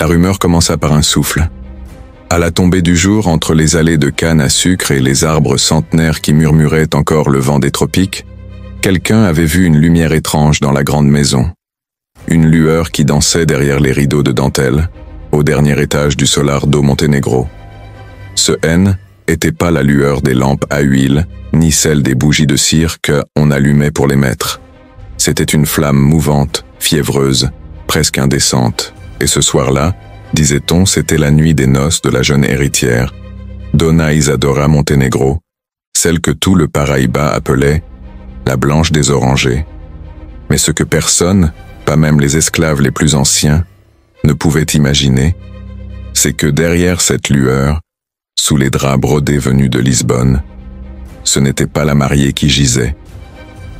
La rumeur commença par un souffle. À la tombée du jour, entre les allées de canne à sucre et les arbres centenaires qui murmuraient encore le vent des tropiques, quelqu'un avait vu une lumière étrange dans la grande maison. Une lueur qui dansait derrière les rideaux de dentelle, au dernier étage du Solar do Montenegro. Ce N n'était pas la lueur des lampes à huile, ni celle des bougies de cire qu'on allumait pour les maîtres. C'était une flamme mouvante, fiévreuse, presque indécente. Et ce soir-là, disait-on, c'était la nuit des noces de la jeune héritière, Donna Isadora Montenegro, celle que tout le Paraíba appelait la blanche des orangers. Mais ce que personne, pas même les esclaves les plus anciens, ne pouvait imaginer, c'est que derrière cette lueur, sous les draps brodés venus de Lisbonne, ce n'était pas la mariée qui gisait.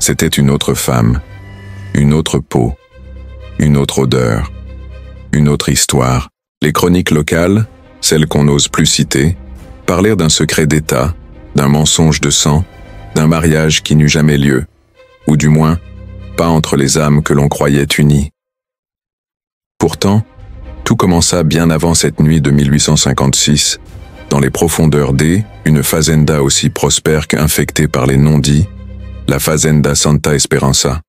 C'était une autre femme, une autre peau, une autre odeur, une autre histoire. Les chroniques locales, celles qu'on n'ose plus citer, parlèrent d'un secret d'État, d'un mensonge de sang, d'un mariage qui n'eut jamais lieu, ou du moins, pas entre les âmes que l'on croyait unies. Pourtant, tout commença bien avant cette nuit de 1856, dans les profondeurs une fazenda aussi prospère qu'infectée par les non-dits, la Fazenda Santa Esperança.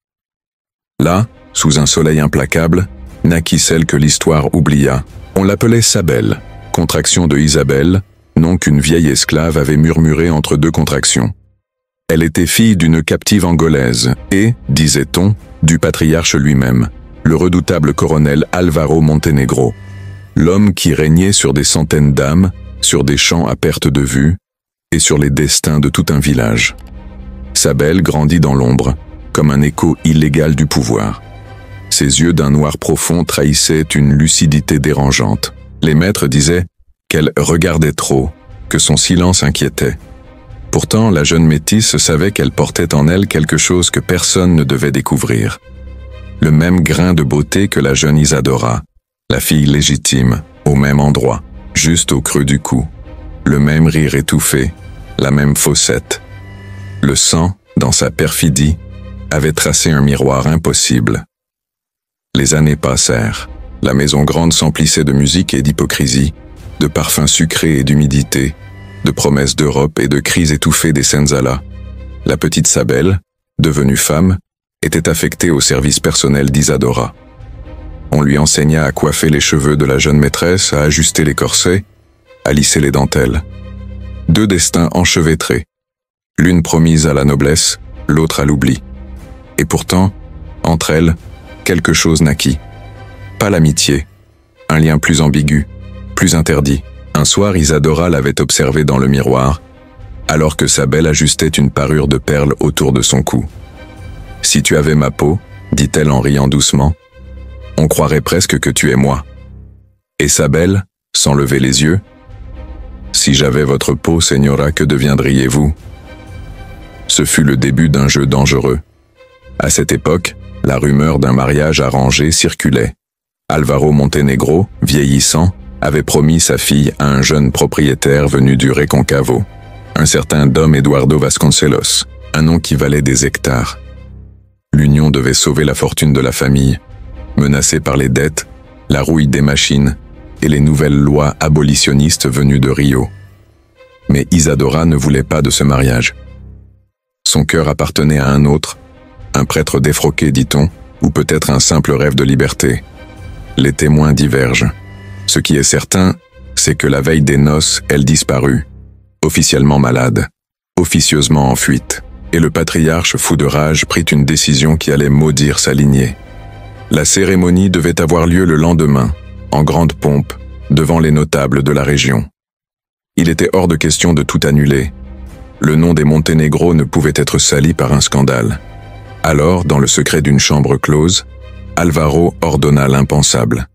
Là, sous un soleil implacable, naquit celle que l'histoire oublia. On l'appelait Sabel, contraction de Isabelle, nom qu'une vieille esclave avait murmuré entre deux contractions. Elle était fille d'une captive angolaise et, disait-on, du patriarche lui-même, le redoutable colonel Álvaro Montenegro, l'homme qui régnait sur des centaines d'âmes, sur des champs à perte de vue et sur les destins de tout un village. Sabel grandit dans l'ombre, comme un écho illégal du pouvoir. Ses yeux d'un noir profond trahissaient une lucidité dérangeante. Les maîtres disaient qu'elle regardait trop, que son silence inquiétait. Pourtant, la jeune métisse savait qu'elle portait en elle quelque chose que personne ne devait découvrir. Le même grain de beauté que la jeune Isadora, la fille légitime, au même endroit, juste au creux du cou. Le même rire étouffé, la même fossette. Le sang, dans sa perfidie, avait tracé un miroir impossible. Les années passèrent. La maison grande s'emplissait de musique et d'hypocrisie, de parfums sucrés et d'humidité, de promesses d'Europe et de cris étouffés des Senzala. La petite Sabel, devenue femme, était affectée au service personnel d'Isadora. On lui enseigna à coiffer les cheveux de la jeune maîtresse, à ajuster les corsets, à lisser les dentelles. Deux destins enchevêtrés, l'une promise à la noblesse, l'autre à l'oubli. Et pourtant, entre elles, quelque chose naquit. Pas l'amitié, un lien plus ambigu, plus interdit. Un soir, Isadora l'avait observé dans le miroir, alors que Sabel ajustait une parure de perles autour de son cou. « Si tu avais ma peau, dit-elle en riant doucement, on croirait presque que tu es moi. » Et Sabel, sans lever les yeux, « Si j'avais votre peau, Señora, que deviendriez-vous » Ce fut le début d'un jeu dangereux. À cette époque, la rumeur d'un mariage arrangé circulait. Álvaro Montenegro, vieillissant, avait promis sa fille à un jeune propriétaire venu du Reconcavo, un certain Dom Eduardo Vasconcelos, un nom qui valait des hectares. L'union devait sauver la fortune de la famille, menacée par les dettes, la rouille des machines et les nouvelles lois abolitionnistes venues de Rio. Mais Isadora ne voulait pas de ce mariage. Son cœur appartenait à un autre, un prêtre défroqué, dit-on, ou peut-être un simple rêve de liberté. Les témoins divergent. Ce qui est certain, c'est que la veille des noces, elle disparut, officiellement malade, officieusement en fuite, et le patriarche, fou de rage, prit une décision qui allait maudire sa lignée. La cérémonie devait avoir lieu le lendemain, en grande pompe, devant les notables de la région. Il était hors de question de tout annuler. Le nom des Montenegro ne pouvait être sali par un scandale. Alors, dans le secret d'une chambre close, Álvaro ordonna l'impensable.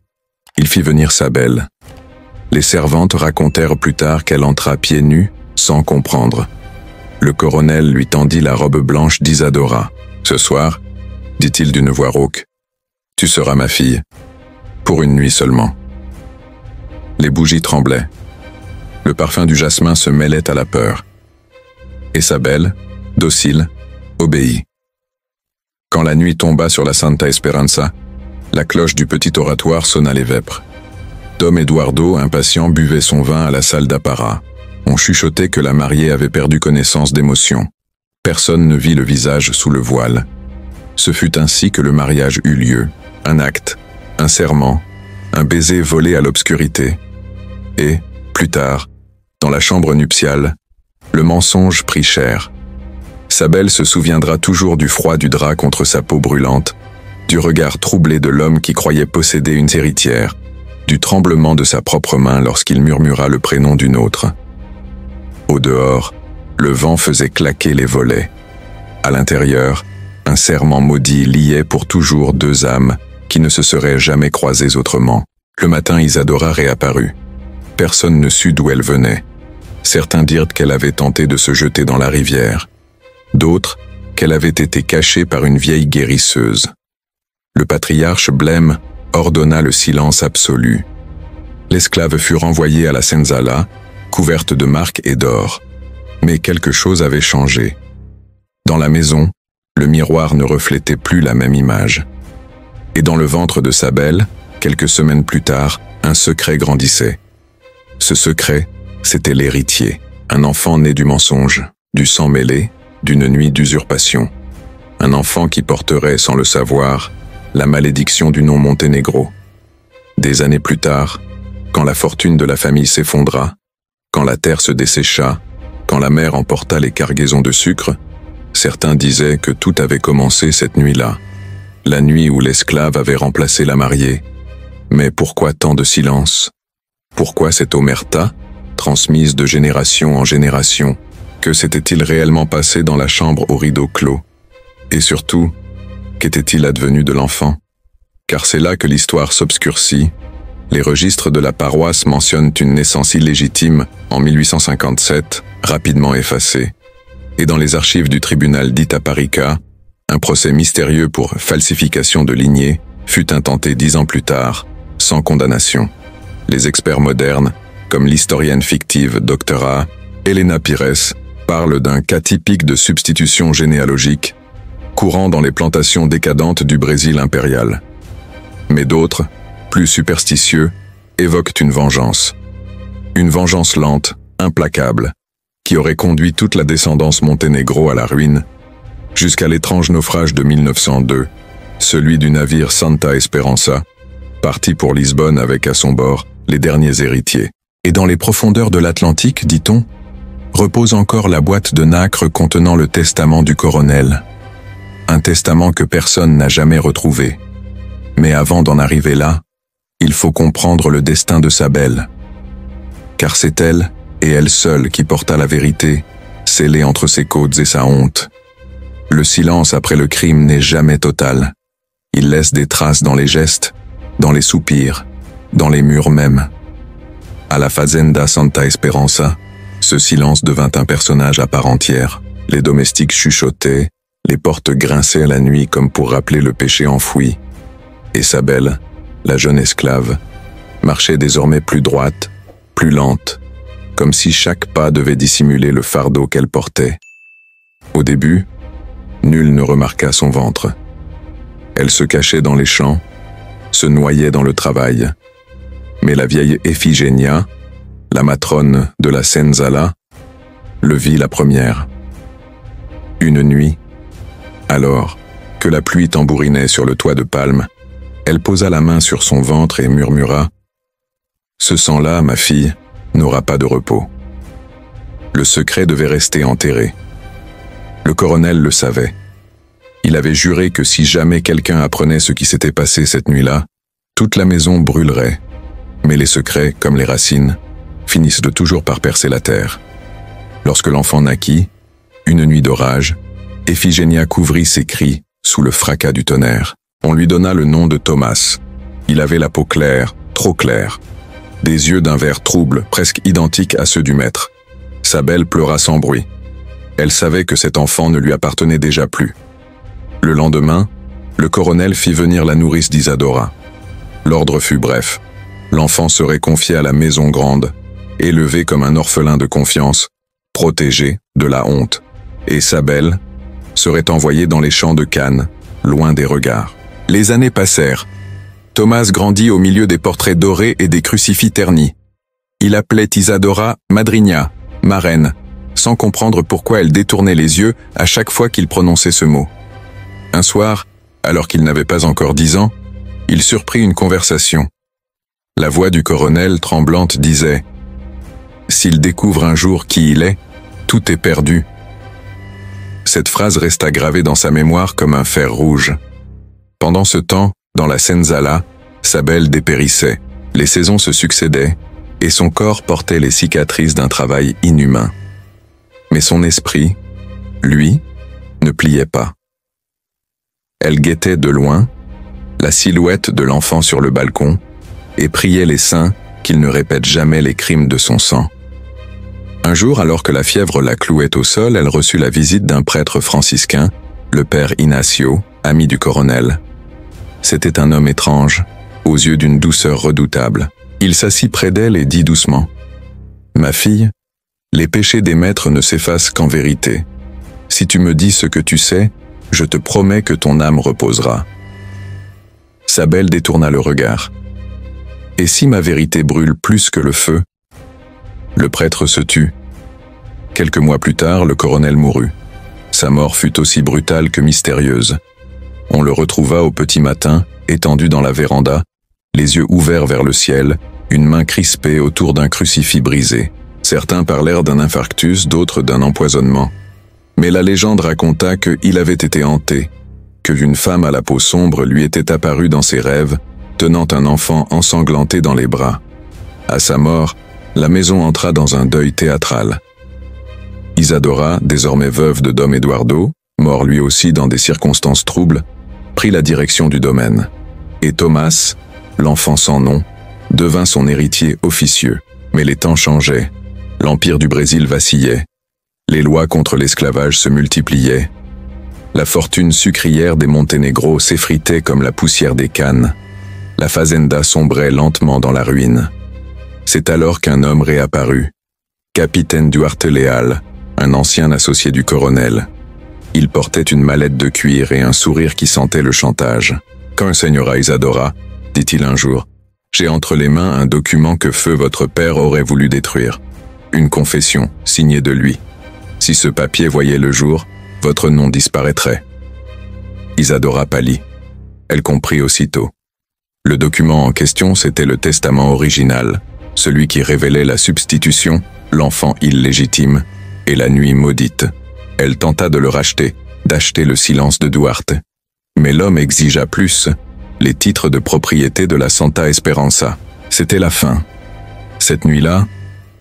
Il fit venir Sabel. Les servantes racontèrent plus tard qu'elle entra pieds nus, sans comprendre. Le colonel lui tendit la robe blanche d'Isadora. « Ce soir, dit-il d'une voix rauque, tu seras ma fille, pour une nuit seulement. » Les bougies tremblaient. Le parfum du jasmin se mêlait à la peur. Et Sabel, docile, obéit. Quand la nuit tomba sur la Santa Esperança, la cloche du petit oratoire sonna les vêpres. Dom Eduardo, impatient, buvait son vin à la salle d'apparat. On chuchotait que la mariée avait perdu connaissance d'émotion. Personne ne vit le visage sous le voile. Ce fut ainsi que le mariage eut lieu. Un acte, un serment, un baiser volé à l'obscurité. Et, plus tard, dans la chambre nuptiale, le mensonge prit cher. Sabel se souviendra toujours du froid du drap contre sa peau brûlante, du regard troublé de l'homme qui croyait posséder une héritière, du tremblement de sa propre main lorsqu'il murmura le prénom d'une autre. Au dehors, le vent faisait claquer les volets. À l'intérieur, un serment maudit liait pour toujours deux âmes qui ne se seraient jamais croisées autrement. Le matin, Isadora réapparut. Personne ne sut d'où elle venait. Certains dirent qu'elle avait tenté de se jeter dans la rivière. D'autres, qu'elle avait été cachée par une vieille guérisseuse. Le patriarche blême ordonna le silence absolu. L'esclave fut renvoyée à la Senzala, couverte de marques et d'or. Mais quelque chose avait changé. Dans la maison, le miroir ne reflétait plus la même image. Et dans le ventre de Sabel, quelques semaines plus tard, un secret grandissait. Ce secret, c'était l'héritier, un enfant né du mensonge, du sang mêlé, d'une nuit d'usurpation. Un enfant qui porterait, sans le savoir, la malédiction du nom Monténégro. Des années plus tard, quand la fortune de la famille s'effondra, quand la terre se dessécha, quand la mer emporta les cargaisons de sucre, certains disaient que tout avait commencé cette nuit-là, la nuit où l'esclave avait remplacé la mariée. Mais pourquoi tant de silence? Pourquoi cette omerta, transmise de génération en génération? Que s'était-il réellement passé dans la chambre aux rideaux clos? Et surtout, qu'était-il advenu de l'enfant? Car c'est là que l'histoire s'obscurcit. Les registres de la paroisse mentionnent une naissance illégitime en 1857, rapidement effacée. Et dans les archives du tribunal d'Itaparica, un procès mystérieux pour falsification de lignée fut intenté 10 ans plus tard, sans condamnation. Les experts modernes, comme l'historienne fictive Dr. A. Helena Pires, parlent d'un cas typique de substitution généalogique, courant dans les plantations décadentes du Brésil impérial. Mais d'autres, plus superstitieux, évoquent une vengeance. Une vengeance lente, implacable, qui aurait conduit toute la descendance Monténégro à la ruine, jusqu'à l'étrange naufrage de 1902, celui du navire Santa Esperança, parti pour Lisbonne avec à son bord les derniers héritiers. Et dans les profondeurs de l'Atlantique, dit-on, repose encore la boîte de nacre contenant le testament du colonel. Un testament que personne n'a jamais retrouvé. Mais avant d'en arriver là, il faut comprendre le destin de Sabel. Car c'est elle, et elle seule, qui porta la vérité, scellée entre ses côtes et sa honte. Le silence après le crime n'est jamais total. Il laisse des traces dans les gestes, dans les soupirs, dans les murs même. À la Fazenda Santa Esperança, ce silence devint un personnage à part entière. Les domestiques chuchotaient, les portes grinçaient la nuit comme pour rappeler le péché enfoui. Et Sabel, la jeune esclave, marchait désormais plus droite, plus lente, comme si chaque pas devait dissimuler le fardeau qu'elle portait. Au début, nul ne remarqua son ventre. Elle se cachait dans les champs, se noyait dans le travail. Mais la vieille Ephigénia, la matrone de la Senzala, le vit la première. Une nuit, alors que la pluie tambourinait sur le toit de palme, elle posa la main sur son ventre et murmura « Ce sang-là, ma fille, n'aura pas de repos. » Le secret devait rester enterré. Le colonel le savait. Il avait juré que si jamais quelqu'un apprenait ce qui s'était passé cette nuit-là, toute la maison brûlerait. Mais les secrets, comme les racines, finissent de toujours par percer la terre. Lorsque l'enfant naquit, une nuit d'orage, Ephigénia couvrit ses cris sous le fracas du tonnerre. On lui donna le nom de Thomas. Il avait la peau claire, trop claire. Des yeux d'un vert trouble, presque identiques à ceux du maître. Sabel pleura sans bruit. Elle savait que cet enfant ne lui appartenait déjà plus. Le lendemain, le colonel fit venir la nourrice d'Isadora. L'ordre fut bref. L'enfant serait confié à la maison grande, élevé comme un orphelin de confiance, protégé de la honte. Et Sabel serait envoyé dans les champs de Cannes, loin des regards. Les années passèrent. Thomas grandit au milieu des portraits dorés et des crucifix ternis. Il appelait Isadora Madrigna, marraine, sans comprendre pourquoi elle détournait les yeux à chaque fois qu'il prononçait ce mot. Un soir, alors qu'il n'avait pas encore 10 ans, il surprit une conversation. La voix du colonel, tremblante, disait « S'il découvre un jour qui il est, tout est perdu. » Cette phrase resta gravée dans sa mémoire comme un fer rouge. Pendant ce temps, dans la Senzala, Sabel dépérissait, les saisons se succédaient, et son corps portait les cicatrices d'un travail inhumain. Mais son esprit, lui, ne pliait pas. Elle guettait de loin la silhouette de l'enfant sur le balcon et priait les saints qu'il ne répète jamais les crimes de son sang. Un jour, alors que la fièvre la clouait au sol, elle reçut la visite d'un prêtre franciscain, le père Ignacio, ami du colonel. C'était un homme étrange, aux yeux d'une douceur redoutable. Il s'assit près d'elle et dit doucement « Ma fille, les péchés des maîtres ne s'effacent qu'en vérité. Si tu me dis ce que tu sais, je te promets que ton âme reposera. » Sabel détourna le regard. « Et si ma vérité brûle plus que le feu ?» Le prêtre se tut. Quelques mois plus tard, le colonel mourut. Sa mort fut aussi brutale que mystérieuse. On le retrouva au petit matin, étendu dans la véranda, les yeux ouverts vers le ciel, une main crispée autour d'un crucifix brisé. Certains parlèrent d'un infarctus, d'autres d'un empoisonnement. Mais la légende raconta qu'il avait été hanté, qu'une femme à la peau sombre lui était apparue dans ses rêves, tenant un enfant ensanglanté dans les bras. À sa mort, la maison entra dans un deuil théâtral. Isadora, désormais veuve de Dom Eduardo, mort lui aussi dans des circonstances troubles, prit la direction du domaine. Et Thomas, l'enfant sans nom, devint son héritier officieux. Mais les temps changeaient. L'empire du Brésil vacillait. Les lois contre l'esclavage se multipliaient. La fortune sucrière des Monténégro s'effritait comme la poussière des cannes. La fazenda sombrait lentement dans la ruine. C'est alors qu'un homme réapparut. Capitaine Duarte Leal, un ancien associé du colonel. Il portait une mallette de cuir et un sourire qui sentait le chantage. « Quand Señora Isadora, dit-il un jour, j'ai entre les mains un document que feu votre père aurait voulu détruire. Une confession, signée de lui. Si ce papier voyait le jour, votre nom disparaîtrait. » Isadora pâlit. Elle comprit aussitôt. Le document en question, c'était le testament original, celui qui révélait la substitution, l'enfant illégitime, et la nuit maudite. Elle tenta de le racheter, d'acheter le silence de Duarte. Mais l'homme exigea plus, les titres de propriété de la Santa Esperanza. C'était la fin. Cette nuit-là,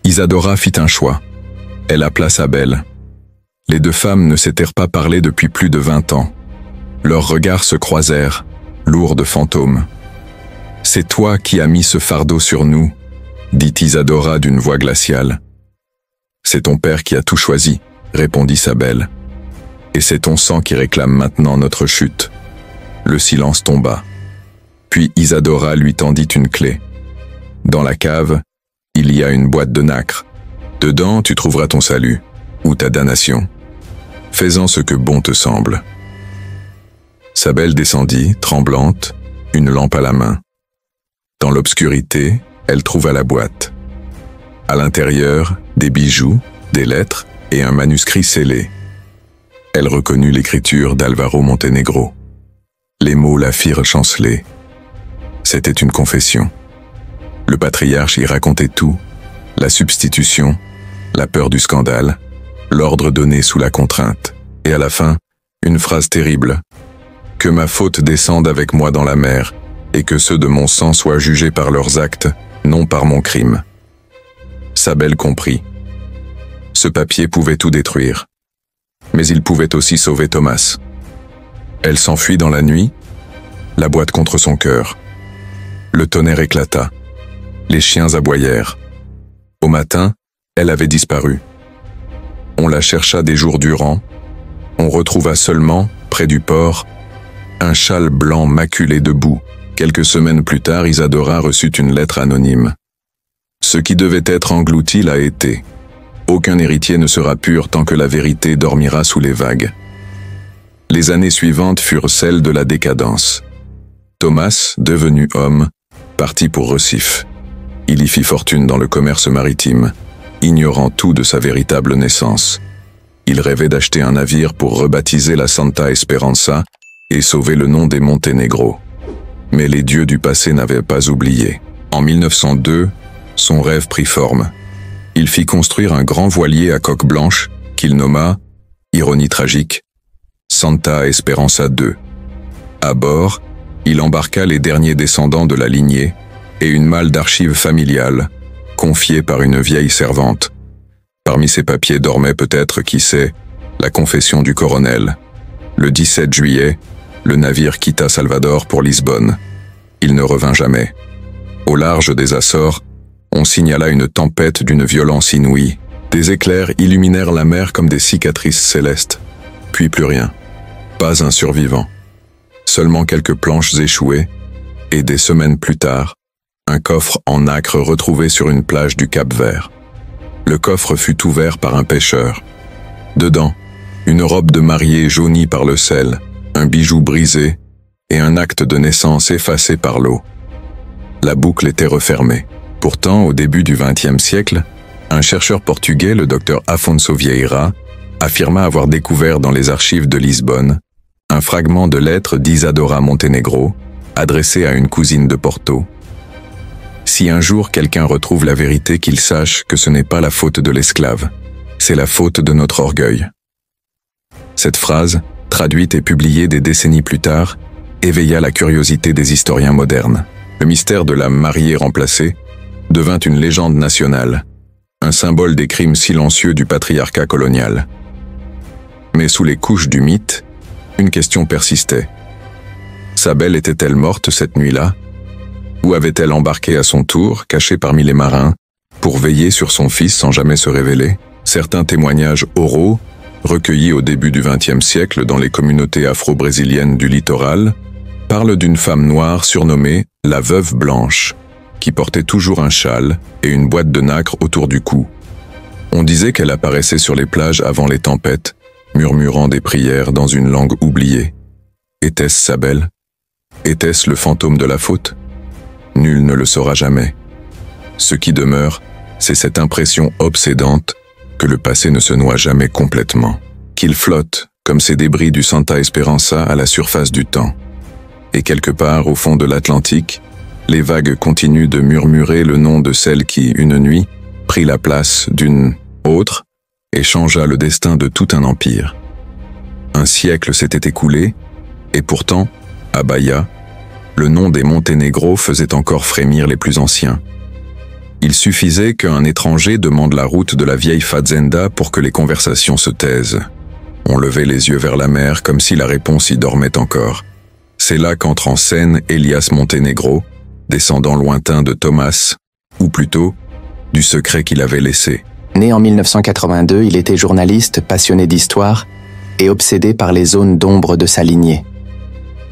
Isadora fit un choix. Elle appela Sabel. Les deux femmes ne s'étaient pas parlé depuis plus de 20 ans. Leurs regards se croisèrent, lourds de fantômes. « C'est toi qui as mis ce fardeau sur nous », dit Isadora d'une voix glaciale. « C'est ton père qui a tout choisi », répondit Sabel. « Et c'est ton sang qui réclame maintenant notre chute. » Le silence tomba. Puis Isadora lui tendit une clé. Dans la cave, il y a une boîte de nacre. Dedans, tu trouveras ton salut, ou ta damnation. Fais-en ce que bon te semble. Sabel descendit, tremblante, une lampe à la main. Dans l'obscurité, elle trouva la boîte. À l'intérieur, des bijoux, des lettres et un manuscrit scellé. Elle reconnut l'écriture d'Alvaro Montenegro. Les mots la firent chanceler. C'était une confession. Le patriarche y racontait tout, la substitution, la peur du scandale, l'ordre donné sous la contrainte, et à la fin, une phrase terrible. « Que ma faute descende avec moi dans la mer, et que ceux de mon sang soient jugés par leurs actes, non par mon crime. » Sabel comprit. Ce papier pouvait tout détruire. Mais il pouvait aussi sauver Thomas. Elle s'enfuit dans la nuit, la boîte contre son cœur. Le tonnerre éclata. Les chiens aboyèrent. Au matin, elle avait disparu. On la chercha des jours durant. On retrouva seulement, près du port, un châle blanc maculé de boue. Quelques semaines plus tard, Isadora reçut une lettre anonyme. Ce qui devait être englouti l'a été. Aucun héritier ne sera pur tant que la vérité dormira sous les vagues. Les années suivantes furent celles de la décadence. Thomas, devenu homme, partit pour Recife. Il y fit fortune dans le commerce maritime, ignorant tout de sa véritable naissance. Il rêvait d'acheter un navire pour rebaptiser la Santa Esperança et sauver le nom des Monténégro. Mais les dieux du passé n'avaient pas oublié. En 1902, son rêve prit forme. Il fit construire un grand voilier à coque blanche qu'il nomma, ironie tragique, Santa Esperança II. À bord, il embarqua les derniers descendants de la lignée et une malle d'archives familiales, confiée par une vieille servante. Parmi ces papiers dormait peut-être, qui sait, la confession du colonel. Le 17 juillet, le navire quitta Salvador pour Lisbonne. Il ne revint jamais. Au large des Açores, on signala une tempête d'une violence inouïe. Des éclairs illuminèrent la mer comme des cicatrices célestes. Puis plus rien. Pas un survivant. Seulement quelques planches échouées, et des semaines plus tard, un coffre en nacre retrouvé sur une plage du Cap-Vert. Le coffre fut ouvert par un pêcheur. Dedans, une robe de mariée jaunie par le sel, un bijou brisé et un acte de naissance effacé par l'eau. La boucle était refermée. Pourtant, au début du XXe siècle, un chercheur portugais, le docteur Afonso Vieira, affirma avoir découvert dans les archives de Lisbonne un fragment de lettre d'Isadora Montenegro, adressé à une cousine de Porto. Si un jour quelqu'un retrouve la vérité, qu'il sache que ce n'est pas la faute de l'esclave, c'est la faute de notre orgueil. Cette phrase, traduite et publiée des décennies plus tard, éveilla la curiosité des historiens modernes. Le mystère de la mariée remplacée devint une légende nationale, un symbole des crimes silencieux du patriarcat colonial. Mais sous les couches du mythe, une question persistait. Sa belle était-elle morte cette nuit-là? Ou avait-elle embarqué à son tour, cachée parmi les marins, pour veiller sur son fils sans jamais se révéler? Certains témoignages oraux, recueillis au début du XXe siècle dans les communautés afro-brésiliennes du littoral, parlent d'une femme noire surnommée la Veuve Blanche, qui portait toujours un châle et une boîte de nacre autour du cou. On disait qu'elle apparaissait sur les plages avant les tempêtes, murmurant des prières dans une langue oubliée. Était-ce sa belle? Était-ce le fantôme de la faute? Nul ne le saura jamais. Ce qui demeure, c'est cette impression obsédante que le passé ne se noie jamais complètement, qu'il flotte, comme ces débris du Santa Esperança, à la surface du temps. Et quelque part, au fond de l'Atlantique, les vagues continuent de murmurer le nom de celle qui, une nuit, prit la place d'une autre et changea le destin de tout un empire. Un siècle s'était écoulé, et pourtant, à Bahia, le nom des Monténégro faisait encore frémir les plus anciens. Il suffisait qu'un étranger demande la route de la vieille fazenda pour que les conversations se taisent. On levait les yeux vers la mer comme si la réponse y dormait encore. C'est là qu'entre en scène Elias Montenegro, descendant lointain de Thomas, ou plutôt, du secret qu'il avait laissé. Né en 1982, il était journaliste, passionné d'histoire et obsédé par les zones d'ombre de sa lignée.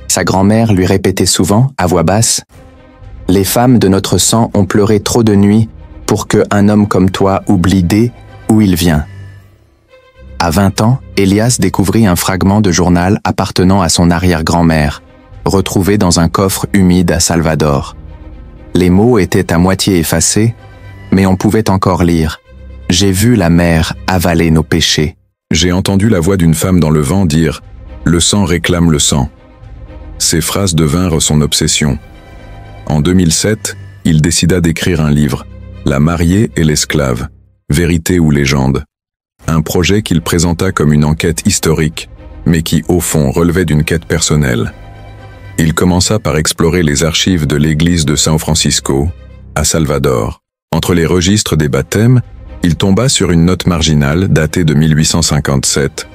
Sa grand-mère lui répétait souvent, à voix basse, « Les femmes de notre sang ont pleuré trop de nuits pour qu'un homme comme toi oublie d'où il vient. » À 20 ans, Elias découvrit un fragment de journal appartenant à son arrière-grand-mère, retrouvé dans un coffre humide à Salvador. Les mots étaient à moitié effacés, mais on pouvait encore lire « J'ai vu la mer avaler nos péchés. » J'ai entendu la voix d'une femme dans le vent dire « Le sang réclame le sang ». Ces phrases devinrent son obsession. En 2007, il décida d'écrire un livre, La mariée et l'esclave, vérité ou légende. Un projet qu'il présenta comme une enquête historique, mais qui, au fond, relevait d'une quête personnelle. Il commença par explorer les archives de l'église de San Francisco, à Salvador. Entre les registres des baptêmes, il tomba sur une note marginale datée de 1857.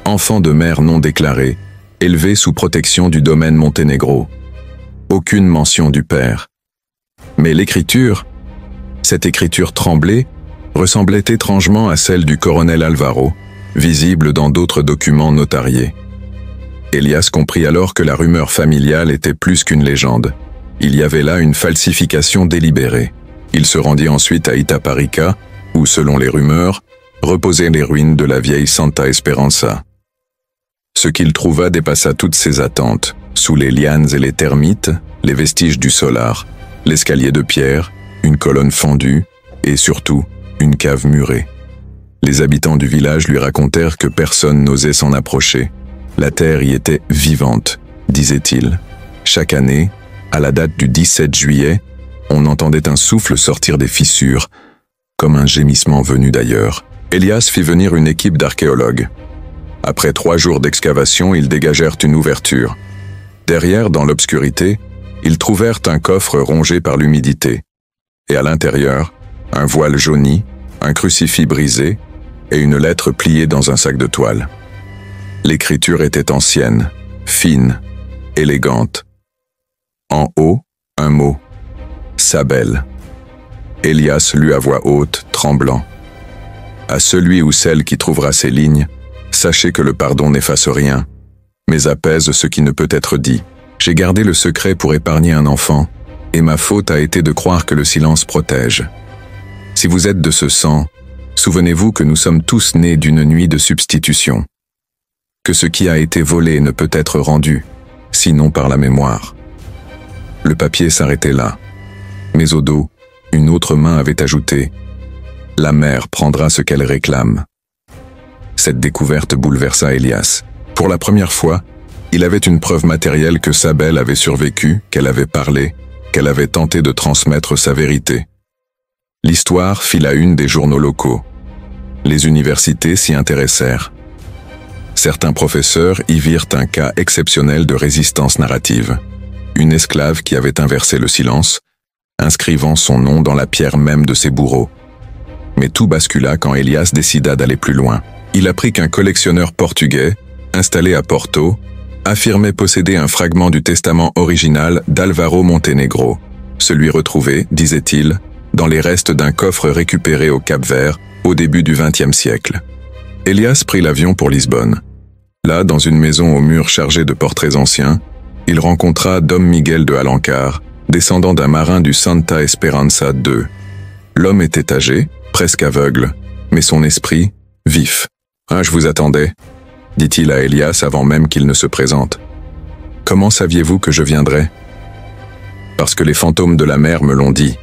Enfant de mère non déclarée, élevé sous protection du domaine Monténégro. Aucune mention du père. Mais l'écriture, cette écriture tremblée, ressemblait étrangement à celle du colonel Alvaro, visible dans d'autres documents notariés. Elias comprit alors que la rumeur familiale était plus qu'une légende. Il y avait là une falsification délibérée. Il se rendit ensuite à Itaparica, où, selon les rumeurs, reposaient les ruines de la vieille Santa Esperança. Ce qu'il trouva dépassa toutes ses attentes. sous les lianes et les termites, les vestiges du solar, l'escalier de pierre, une colonne fendue et surtout une cave murée. Les habitants du village lui racontèrent que personne n'osait s'en approcher. La terre y était vivante, disait-il. Chaque année, à la date du 17 juillet, on entendait un souffle sortir des fissures, comme un gémissement venu d'ailleurs. Elias fit venir une équipe d'archéologues. Après 3 jours d'excavation, ils dégagèrent une ouverture. Derrière, dans l'obscurité, ils trouvèrent un coffre rongé par l'humidité. Et à l'intérieur, un voile jauni, un crucifix brisé et une lettre pliée dans un sac de toile. L'écriture était ancienne, fine, élégante. En haut, un mot. Sabel. Elias lut à voix haute, tremblant. À celui ou celle qui trouvera ces lignes, sachez que le pardon n'efface rien, mais apaise ce qui ne peut être dit. J'ai gardé le secret pour épargner un enfant, et ma faute a été de croire que le silence protège. Si vous êtes de ce sang, souvenez-vous que nous sommes tous nés d'une nuit de substitution. Que ce qui a été volé ne peut être rendu, sinon par la mémoire. Le papier s'arrêtait là, mais au dos, une autre main avait ajouté « La mère prendra ce qu'elle réclame ». Cette découverte bouleversa Elias. Pour la première fois, il avait une preuve matérielle que Sabel avait survécu, qu'elle avait parlé, qu'elle avait tenté de transmettre sa vérité. L'histoire fit la une des journaux locaux. Les universités s'y intéressèrent. Certains professeurs y virent un cas exceptionnel de résistance narrative. Une esclave qui avait inversé le silence, inscrivant son nom dans la pierre même de ses bourreaux. Mais tout bascula quand Elias décida d'aller plus loin. Il apprit qu'un collectionneur portugais, installé à Porto, affirmait posséder un fragment du testament original d'Álvaro Montenegro, celui retrouvé, disait-il, dans les restes d'un coffre récupéré au Cap-Vert au début du XXe siècle. Elias prit l'avion pour Lisbonne. Là, dans une maison aux murs chargés de portraits anciens, il rencontra Dom Miguel de Alencar, descendant d'un marin du Santa Esperança II. L'homme était âgé, presque aveugle, mais son esprit, vif. « Ah, je vous attendais », dit-il à Elias avant même qu'il ne se présente. « Comment saviez-vous que je viendrais ?»« Parce que les fantômes de la mer me l'ont dit,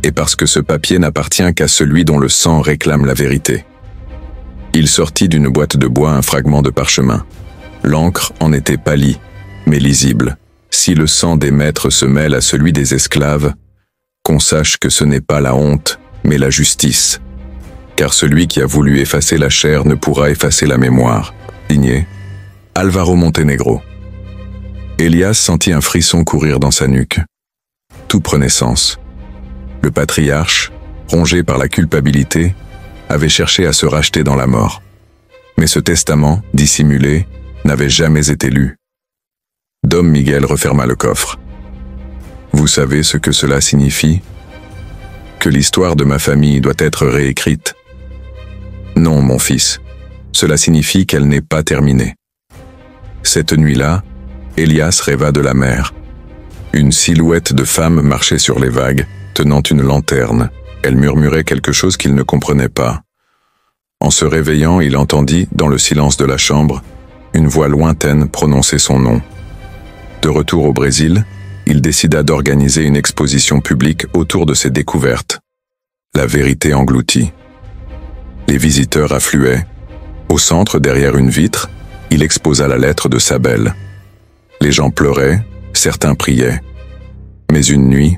et parce que ce papier n'appartient qu'à celui dont le sang réclame la vérité. » Il sortit d'une boîte de bois un fragment de parchemin. L'encre en était pâlie, mais lisible. Si le sang des maîtres se mêle à celui des esclaves, qu'on sache que ce n'est pas la honte, mais la justice. Car celui qui a voulu effacer la chair ne pourra effacer la mémoire. Signé Álvaro Montenegro. Elias sentit un frisson courir dans sa nuque. Tout prenait sens. Le patriarche, rongé par la culpabilité, avait cherché à se racheter dans la mort. Mais ce testament, dissimulé, n'avait jamais été lu. Dom Miguel referma le coffre. « Vous savez ce que cela signifie ? Que l'histoire de ma famille doit être réécrite ? Non, mon fils, cela signifie qu'elle n'est pas terminée. » Cette nuit-là, Elias rêva de la mer. Une silhouette de femme marchait sur les vagues, tenant une lanterne. Elle murmurait quelque chose qu'il ne comprenait pas. En se réveillant, il entendit, dans le silence de la chambre, une voix lointaine prononcer son nom. De retour au Brésil, il décida d'organiser une exposition publique autour de ses découvertes. La vérité engloutie. Les visiteurs affluaient. Au centre, derrière une vitre, il exposa la lettre de Sabel. Les gens pleuraient, certains priaient. Mais une nuit,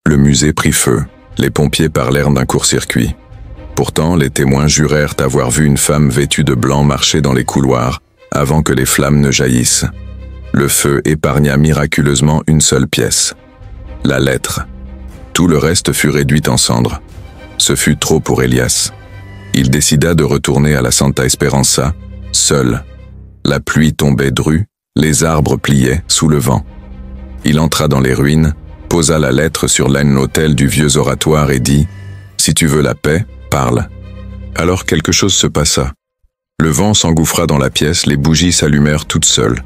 le musée prit feu. Les pompiers parlèrent d'un court-circuit. Pourtant, les témoins jurèrent avoir vu une femme vêtue de blanc marcher dans les couloirs avant que les flammes ne jaillissent. Le feu épargna miraculeusement une seule pièce. La lettre. Tout le reste fut réduit en cendres. Ce fut trop pour Elias. Il décida de retourner à la Santa Esperança, seul. La pluie tombait drue, les arbres pliaient sous le vent. Il entra dans les ruines, posa la lettre sur l'aine-autel du vieux oratoire et dit « Si tu veux la paix, parle. » Alors quelque chose se passa. Le vent s'engouffra dans la pièce, les bougies s'allumèrent toutes seules.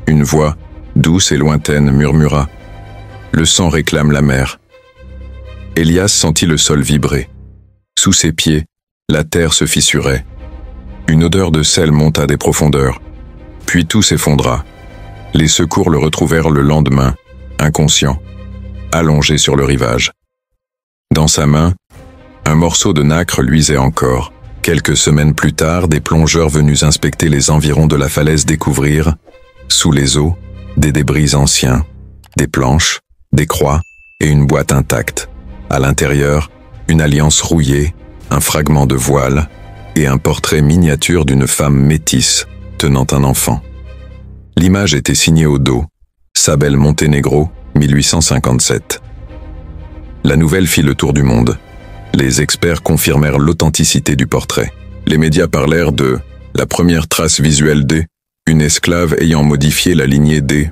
Une voix, douce et lointaine, murmura « Le sang réclame la mer. » Elias sentit le sol vibrer. Sous ses pieds, la terre se fissurait. Une odeur de sel monta des profondeurs. Puis tout s'effondra. Les secours le retrouvèrent le lendemain, inconscient, allongé sur le rivage. Dans sa main, un morceau de nacre luisait encore. Quelques semaines plus tard, des plongeurs venus inspecter les environs de la falaise découvrirent, sous les eaux, des débris anciens, des planches, des croix et une boîte intacte. À l'intérieur, une alliance rouillée, un fragment de voile et un portrait miniature d'une femme métisse tenant un enfant. L'image était signée au dos, Sabel Montenegro, 1857. La nouvelle fit le tour du monde. Les experts confirmèrent l'authenticité du portrait. Les médias parlèrent de « la première trace visuelle d', une esclave ayant modifié la lignée d',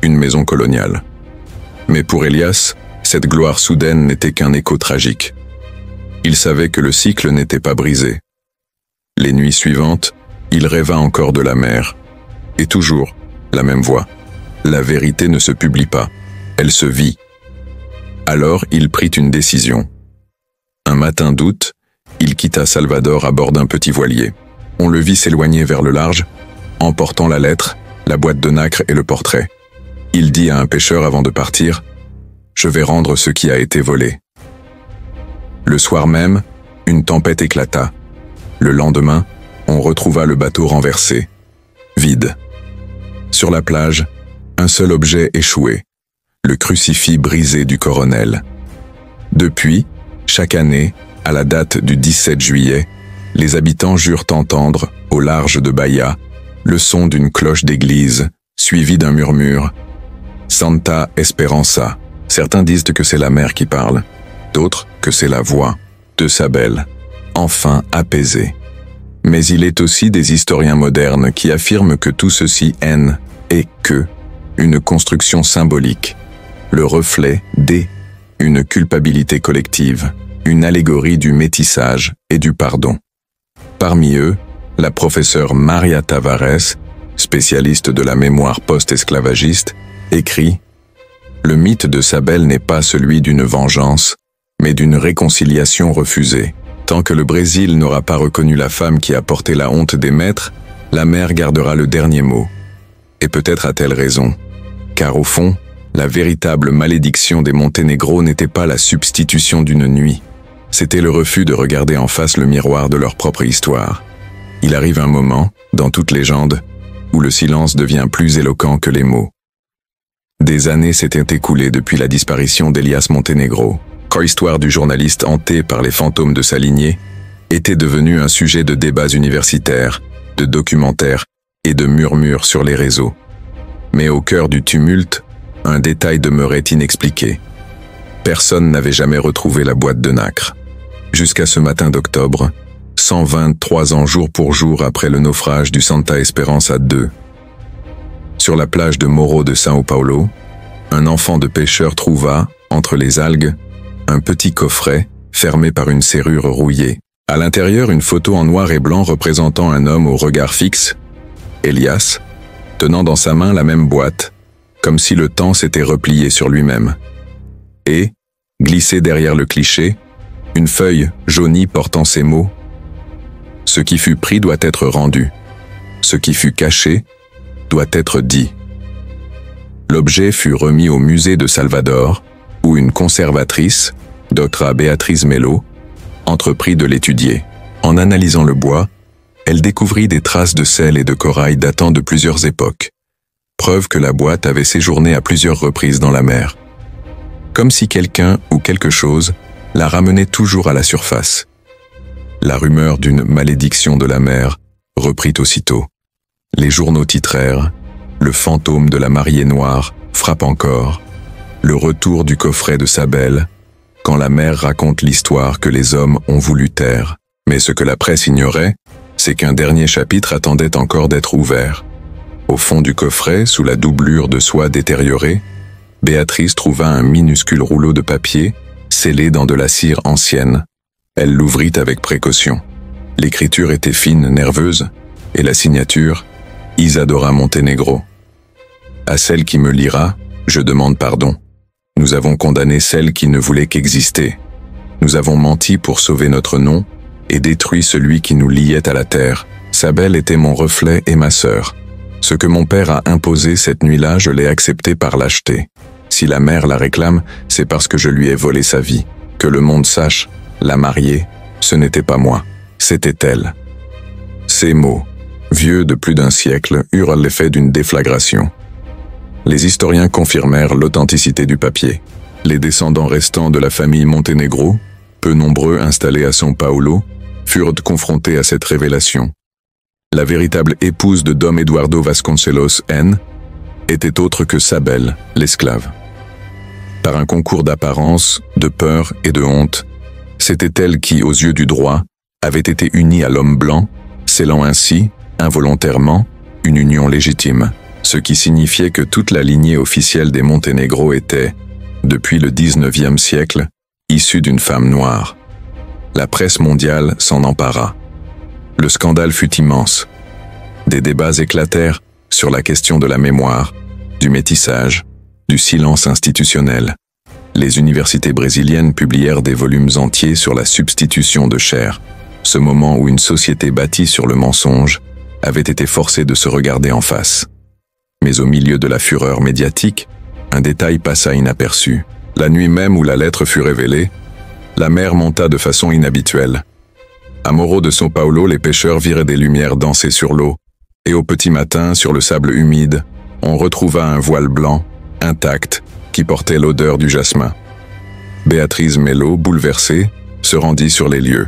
une maison coloniale ». Mais pour Elias, cette gloire soudaine n'était qu'un écho tragique. Il savait que le cycle n'était pas brisé. Les nuits suivantes, il rêva encore de la mer. Et toujours, la même voix. La vérité ne se publie pas, elle se vit. Alors il prit une décision. Un matin d'août, il quitta Salvador à bord d'un petit voilier. On le vit s'éloigner vers le large, emportant la lettre, la boîte de nacre et le portrait. Il dit à un pêcheur avant de partir « Je vais rendre ce qui a été volé ». Le soir même, une tempête éclata. Le lendemain, on retrouva le bateau renversé, vide. Sur la plage, un seul objet échoué, le crucifix brisé du colonel. Depuis, chaque année, à la date du 17 juillet, les habitants jurent entendre, au large de Bahia, le son d'une cloche d'église, suivi d'un murmure « Santa Esperanza ». Certains disent que c'est la mer qui parle, d'autres que c'est la voix de Sabel, enfin apaisée. Mais il est aussi des historiens modernes qui affirment que tout ceci n'est que une construction symbolique, le reflet une culpabilité collective, une allégorie du métissage et du pardon. Parmi eux, la professeure Maria Tavares, spécialiste de la mémoire post-esclavagiste, écrit « Le mythe de Sabel n'est pas celui d'une vengeance, mais d'une réconciliation refusée. Tant que le Brésil n'aura pas reconnu la femme qui a porté la honte des maîtres, la mer gardera le dernier mot. Et peut-être a-t-elle raison, car au fond, la véritable malédiction des Monténégro n'était pas la substitution d'une nuit. C'était le refus de regarder en face le miroir de leur propre histoire. Il arrive un moment, dans toute légende, où le silence devient plus éloquent que les mots. Des années s'étaient écoulées depuis la disparition d'Elias Montenegro, quand l'histoire du journaliste hanté par les fantômes de sa lignée était devenue un sujet de débats universitaires, de documentaires et de murmures sur les réseaux. Mais au cœur du tumulte, un détail demeurait inexpliqué. Personne n'avait jamais retrouvé la boîte de nacre. Jusqu'à ce matin d'octobre, 123 ans jour pour jour après le naufrage du Santa Esperanza II. Sur la plage de Morro de São Paulo, un enfant de pêcheur trouva, entre les algues, un petit coffret fermé par une serrure rouillée. À l'intérieur, une photo en noir et blanc représentant un homme au regard fixe, Elias, tenant dans sa main la même boîte, comme si le temps s'était replié sur lui-même. Et, glissé derrière le cliché, une feuille jaunie portant ces mots « Ce qui fut pris doit être rendu. Ce qui fut caché doit être dit. » L'objet fut remis au musée de Salvador, où une conservatrice, Dra Béatrice Melo, entreprit de l'étudier. En analysant le bois, elle découvrit des traces de sel et de corail datant de plusieurs époques, preuve que la boîte avait séjourné à plusieurs reprises dans la mer. Comme si quelqu'un ou quelque chose la ramenait toujours à la surface. La rumeur d'une malédiction de la mer reprit aussitôt. Les journaux titrèrent « Le fantôme de la mariée noire frappe encore », le retour du coffret de Sabel, quand la mer raconte l'histoire que les hommes ont voulu taire. Mais ce que la presse ignorait, c'est qu'un dernier chapitre attendait encore d'être ouvert. Au fond du coffret, sous la doublure de soie détériorée, Béatrice trouva un minuscule rouleau de papier, scellé dans de la cire ancienne. Elle l'ouvrit avec précaution. L'écriture était fine, nerveuse, et la signature, Isadora Montenegro. À celle qui me lira, je demande pardon. Nous avons condamné celle qui ne voulait qu'exister. Nous avons menti pour sauver notre nom et détruit celui qui nous liait à la terre. Sabel était mon reflet et ma sœur. Ce que mon père a imposé cette nuit-là, je l'ai accepté par lâcheté. Si la mère la réclame, c'est parce que je lui ai volé sa vie. Que le monde sache, la mariée, ce n'était pas moi, c'était elle. » Ces mots, vieux de plus d'un siècle, eurent l'effet d'une déflagration. Les historiens confirmèrent l'authenticité du papier. Les descendants restants de la famille Montenegro, peu nombreux installés à São Paulo, furent confrontés à cette révélation. La véritable épouse de Dom Eduardo Vasconcelos N. était autre que Sabel, l'esclave. Par un concours d'apparence, de peur et de honte, c'était elle qui, aux yeux du droit, avait été unie à l'homme blanc, scellant ainsi, involontairement, une union légitime, ce qui signifiait que toute la lignée officielle des Monténégro était, depuis le XIXe siècle, issue d'une femme noire. La presse mondiale s'en empara. Le scandale fut immense. Des débats éclatèrent sur la question de la mémoire, du métissage, du silence institutionnel. Les universités brésiliennes publièrent des volumes entiers sur la substitution de chair, ce moment où une société bâtie sur le mensonge avait été forcée de se regarder en face. Mais au milieu de la fureur médiatique, un détail passa inaperçu. La nuit même où la lettre fut révélée, la mer monta de façon inhabituelle. À Morro de São Paulo, les pêcheurs viraient des lumières danser sur l'eau, et au petit matin, sur le sable humide, on retrouva un voile blanc, intact, qui portait l'odeur du jasmin. Béatrice Melo, bouleversée, se rendit sur les lieux.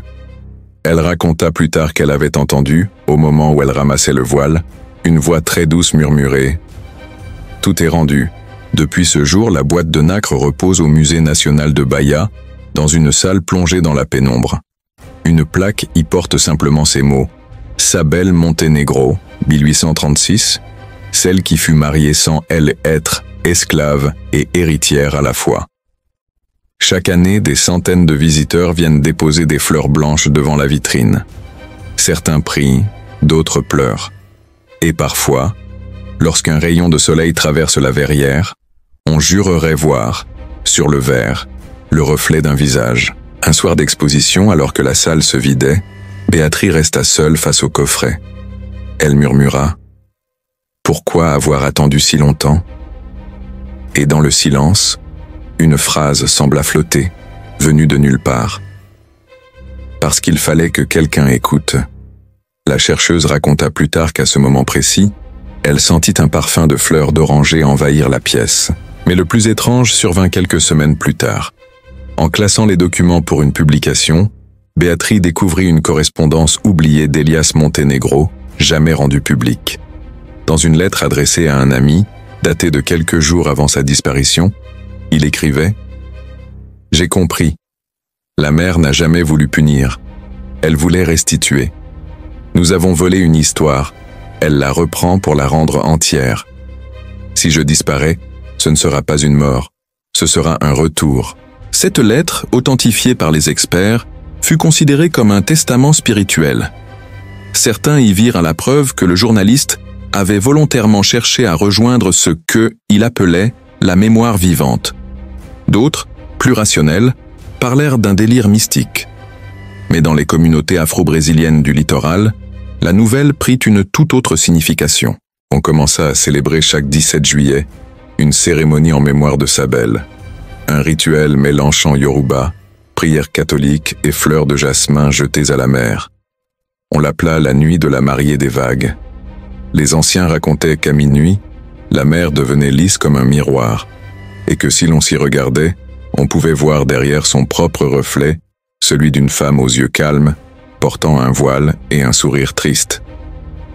Elle raconta plus tard qu'elle avait entendu, au moment où elle ramassait le voile, une voix très douce murmurer « Tout est rendu. Depuis ce jour, la boîte de nacre repose au Musée national de Bahia, dans une salle plongée dans la pénombre. Une plaque y porte simplement ces mots « Sabel Montenegro, 1836, celle qui fut mariée sans elle être esclave et héritière à la fois. » Chaque année, des centaines de visiteurs viennent déposer des fleurs blanches devant la vitrine. Certains prient, d'autres pleurent. Et parfois, lorsqu'un rayon de soleil traverse la verrière, on jurerait voir, sur le verre, le reflet d'un visage. Un soir d'exposition, alors que la salle se vidait, Béatrice resta seule face au coffret. Elle murmura « Pourquoi avoir attendu si longtemps ?» Et dans le silence, une phrase sembla flotter, venue de nulle part. Parce qu'il fallait que quelqu'un écoute. La chercheuse raconta plus tard qu'à ce moment précis, elle sentit un parfum de fleurs d'oranger envahir la pièce. Mais le plus étrange survint quelques semaines plus tard. En classant les documents pour une publication, Béatrice découvrit une correspondance oubliée d'Elias Montenegro, jamais rendue publique. Dans une lettre adressée à un ami, datée de quelques jours avant sa disparition, il écrivait « J'ai compris. La mère n'a jamais voulu punir. Elle voulait restituer. Nous avons volé une histoire. Elle la reprend pour la rendre entière. Si je disparais, ce ne sera pas une mort. Ce sera un retour. » Cette lettre, authentifiée par les experts, fut considérée comme un testament spirituel. Certains y virent à la preuve que le journaliste avait volontairement cherché à rejoindre ce qu'il appelait la mémoire vivante. D'autres, plus rationnels, parlèrent d'un délire mystique. Mais dans les communautés afro-brésiliennes du littoral, la nouvelle prit une toute autre signification. On commença à célébrer chaque 17 juillet une cérémonie en mémoire de Sabel. Un rituel mêlant chant yoruba, prières catholiques et fleurs de jasmin jetées à la mer. On l'appela la nuit de la mariée des vagues. Les anciens racontaient qu'à minuit, la mer devenait lisse comme un miroir, et que si l'on s'y regardait, on pouvait voir derrière son propre reflet, celui d'une femme aux yeux calmes, portant un voile et un sourire triste.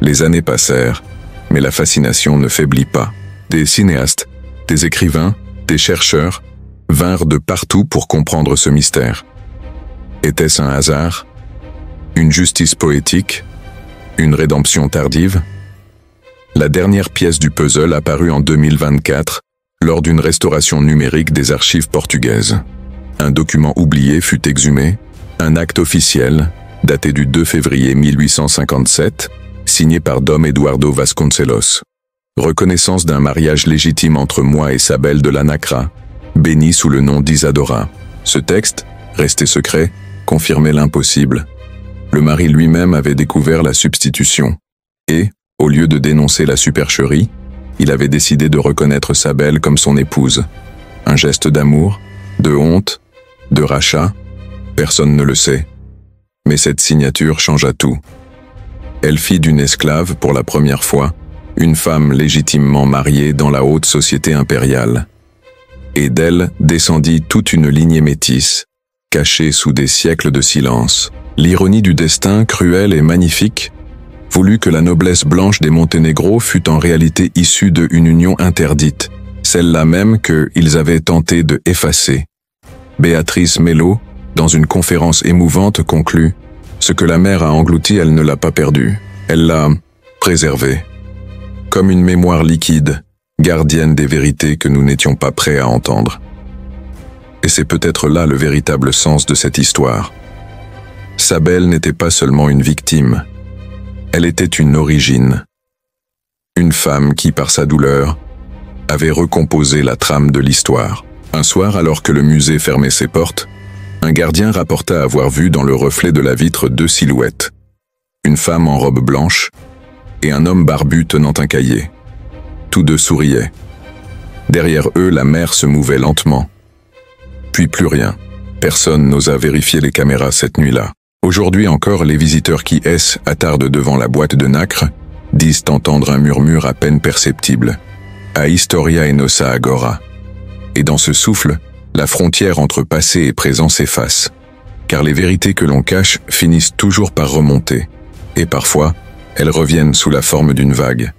Les années passèrent, mais la fascination ne faiblit pas. Des cinéastes, des écrivains, des chercheurs, vinrent de partout pour comprendre ce mystère. Était-ce un hasard? Une justice poétique? Une rédemption tardive? La dernière pièce du puzzle apparut en 2024 lors d'une restauration numérique des archives portugaises. Un document oublié fut exhumé, un acte officiel, daté du 2 février 1857, signé par Dom Eduardo Vasconcelos. Reconnaissance d'un mariage légitime entre moi et Sabel de la Nacra, béni sous le nom d'Isadora. Ce texte, resté secret, confirmait l'impossible. Le mari lui-même avait découvert la substitution. Et, Au lieu de dénoncer la supercherie, il avait décidé de reconnaître Sabel comme son épouse. Un geste d'amour, de honte, de rachat, personne ne le sait. Mais cette signature changea tout. Elle fit d'une esclave, pour la première fois, une femme légitimement mariée dans la haute société impériale. Et d'elle descendit toute une lignée métisse, cachée sous des siècles de silence. L'ironie du destin, cruelle et magnifique, voulut que la noblesse blanche des Monténégro fût en réalité issue d'une union interdite, celle-là même qu'ils avaient tenté de effacer. Béatrice Mello, dans une conférence émouvante, conclut « Ce que la mer a englouti, elle ne l'a pas perdu, elle l'a préservé. Comme une mémoire liquide, gardienne des vérités que nous n'étions pas prêts à entendre. » Et c'est peut-être là le véritable sens de cette histoire. Sabel n'était pas seulement une victime, elle était une origine. Une femme qui, par sa douleur, avait recomposé la trame de l'histoire. Un soir, alors que le musée fermait ses portes, un gardien rapporta avoir vu dans le reflet de la vitre 2 silhouettes. Une femme en robe blanche et un homme barbu tenant un cahier. Tous deux souriaient. Derrière eux, la mer se mouvait lentement. Puis plus rien. Personne n'osa vérifier les caméras cette nuit-là. Aujourd'hui encore, les visiteurs qui attardent devant la boîte de nacre disent entendre un murmure à peine perceptible. A Historia et Nossa Agora. Et dans ce souffle, la frontière entre passé et présent s'efface. Car les vérités que l'on cache finissent toujours par remonter. Et parfois, elles reviennent sous la forme d'une vague.